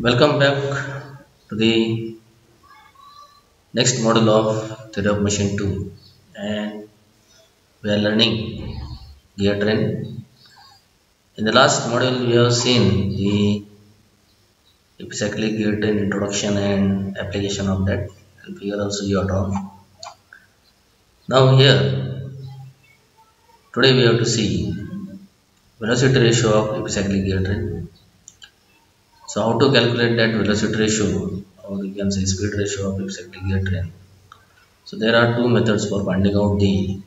Welcome back to the next module of Theory of Machine 2, and we are learning gear train. In the last module we have seen the epicyclic gear train introduction and application of that, and figure also you are drawn. Now here today we have to see velocity ratio of epicyclic gear train. So how to calculate that velocity ratio, or you can say speed ratio of epicyclic gear train. So there are two methods for finding out the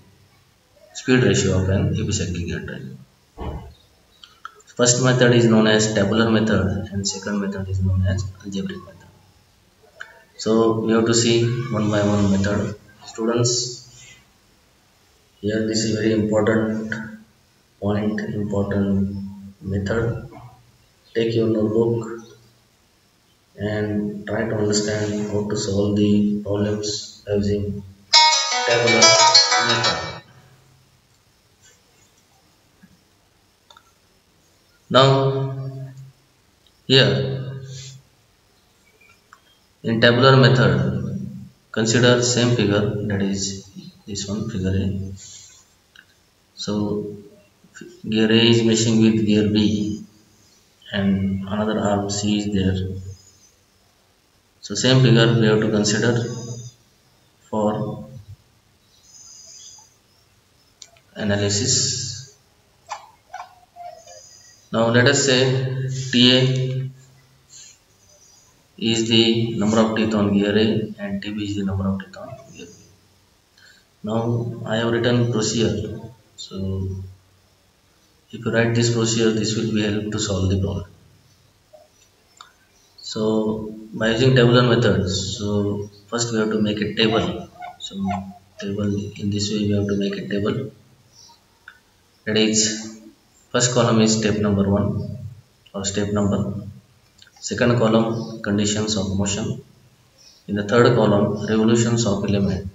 speed ratio of an epicyclic gear train. First method is known as tabular method and second method is known as algebraic method. So we have to see one by one method. Students, here this is very important point, important method. Take your notebook and try to understand how to solve the problems using tabular method. Now here in tabular method, consider same figure, that is this one, figure A. So gear A is meshing with gear B and another arm C is there. So same figure we have to consider for analysis. Now let us say TA is the number of teeth on gear A and TB is the number of teeth on gear B. Now I have written procedure. So if you write this procedure, this will be help to solve the problem. So by using tabular methods, so first we have to make a table. So table, in this way we have to make a table. That is, first column is step number 1 or step number. Second column, conditions of motion. In the third column, revolutions of element.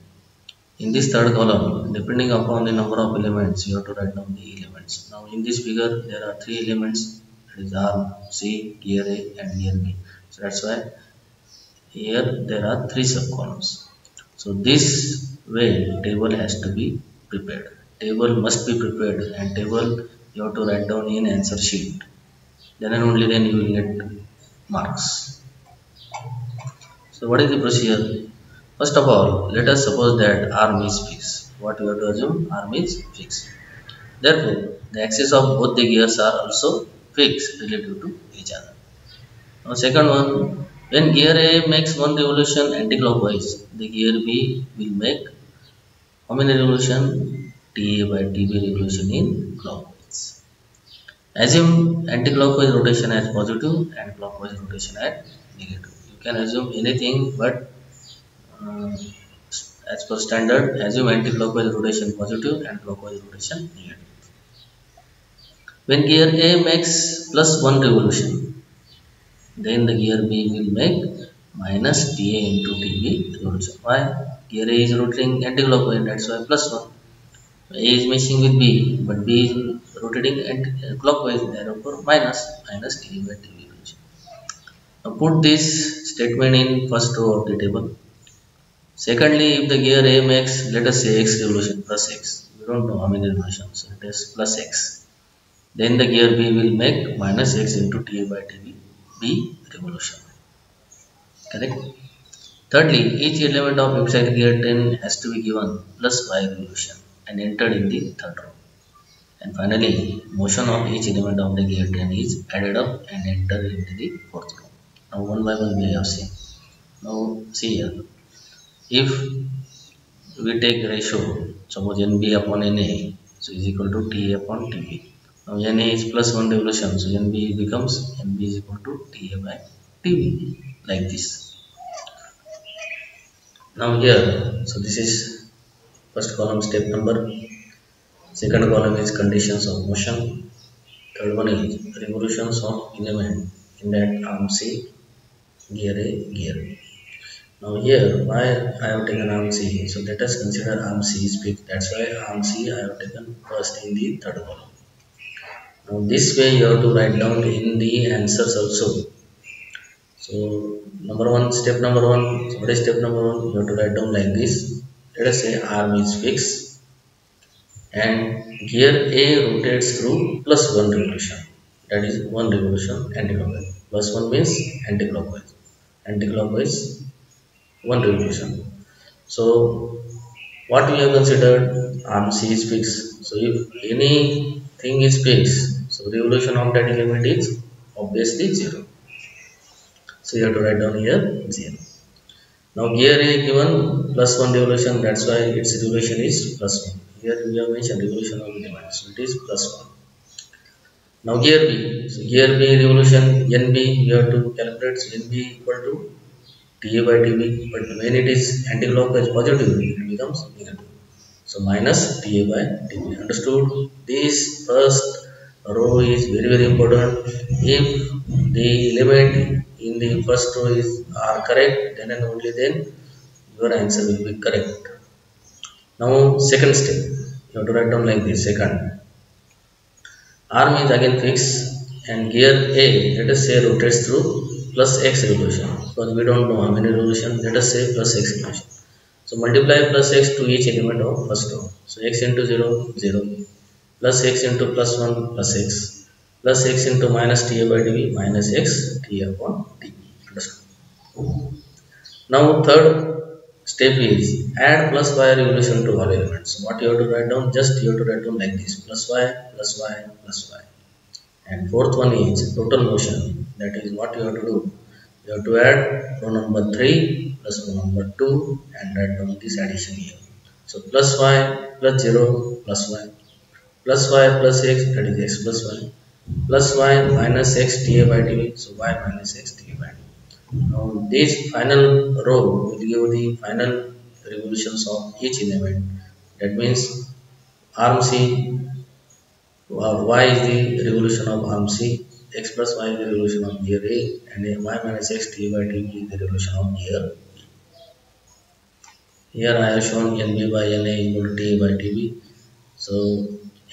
In this third column, depending upon the number of elements, you have to write down the elements. Now in this figure, there are 3 elements, that is arm, C, gear A and gear B. So that's why here there are 3 subcolumns. So this way table has to be prepared. Table must be prepared, and table you have to write down in answer sheet. Then and only then you will get marks. So what is the procedure? First of all, let us suppose that arm is fixed. What we have to assume? Arm is fixed. Therefore, the axis of both the gears are also fixed relative to each other. Now second one, when gear A makes one revolution anti-clockwise, the gear B will make how many revolution? TA by TB revolution in clockwise. Assume anti-clockwise rotation as positive and clockwise rotation as negative. You can assume anything, but as per standard, assume anti-clockwise rotation positive and clockwise rotation negative. When gear A makes plus 1 revolution, then the gear B will make minus TA into TB revolution. Why? Gear A is rotating anti-clockwise, that's why plus 1. A is meshing with B, but B is rotating clockwise, therefore minus TA by TB revolution. Now put this statement in first row of the table. Secondly, if the gear A makes, let us say x revolution plus x, we don't know how many revolutions, so it is plus x. Then the gear B will make minus x into TA by TB B revolution. Correct? Thirdly, each element of epicyclic gear train has to be given plus y revolution and entered in the third row. And finally, motion of each element of the gear train is added up and entered into the fourth row. Now one by one we have seen. Now see here. If we take ratio, suppose NB upon NA, so is equal to TA upon TB. Now NA is plus 1 revolution, so NB becomes NB is equal to TA by TB, like this. Now here, so this is first column step number, second column is conditions of motion, third one is revolutions of element, in that arm C, gear A, gear B. Now here, why I have taken arm C? So let us consider arm C is fixed. That's why arm C I have taken first in the third column. Now this way you have to write down in the answers also. So step number one, so what is step number one? You have to write down like this. Let us say arm is fixed and gear A rotates through plus one revolution. That is one revolution anti-clockwise. Plus one means anti-clockwise. Anti-clockwise one revolution. So what we have considered, arm C is fixed. So if anything is fixed, so revolution of that element is obviously 0. So you have to write down here 0. Now gear A given plus 1 revolution, that's why its revolution is plus 1. Here we have mentioned revolution of element, so it is plus 1. Now gear B, so gear B revolution NB, you have to calculate, so NB equal to TA by TB, but when it is anti-clockwise positive, it becomes negative. So minus TA by TB. Understood? This first row is very very important. If the element in the first row are correct, then and only then your answer will be correct. Now second step, you have to write down like this. Second, arm is again fixed and gear A, let us say, rotates through plus x revolution, because we don't know how many revolution. Let us say plus x revolution. So multiply plus x to each element of first row. So x into 0, 0, plus x into plus 1, plus x, plus x into minus TA by dv, minus x TA upon dv. Understood? Now third step is add plus y revolution to all elements. So what you have to write down? Just you have to write down like this: plus y, plus y, plus y. And fourth one is total motion. That is what you have to do. You have to add row number 3 plus row number 2 and write down this addition here. So plus y plus 0 plus y, plus y plus x, that is x plus y, plus y minus x TA by dv, so y minus x TA by dv. Now this final row will give the final revolutions of each element. That means arm C, y is the revolution of arm C, x plus y is the revolution of gear A, and y minus x T by dv is the revolution of gear B. Here I have shown NB by NA equal to T by TB. So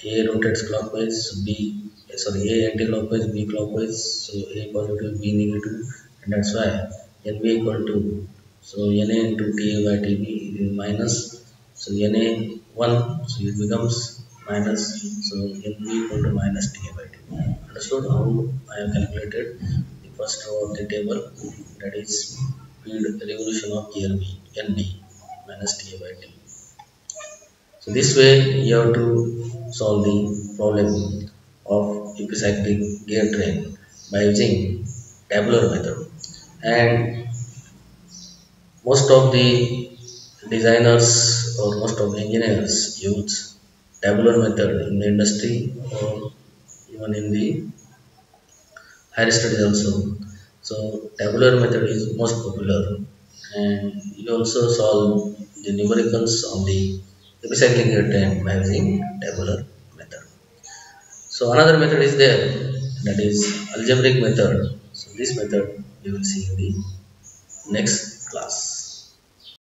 A rotates clockwise, A anti-clockwise, B clockwise. So A positive, B negative, and that's why NB equal to, so NA into TA by TB is minus. So NA 1, so it becomes minus. So NB equal to minus TA by TB. Understood how I have calculated the first row of the table, that is speed revolution of gear B, NB minus TA by TB. So this way you have to solve the problem of epicyclic gear train by using tabular method. And most of the designers or most of the engineers use tabular method in the industry or even in the higher studies also. So tabular method is most popular, and you also solve the numericals on the epicyclic gear train by using tabular method. So another method is there, that is algebraic method. So this method we will see in the next class.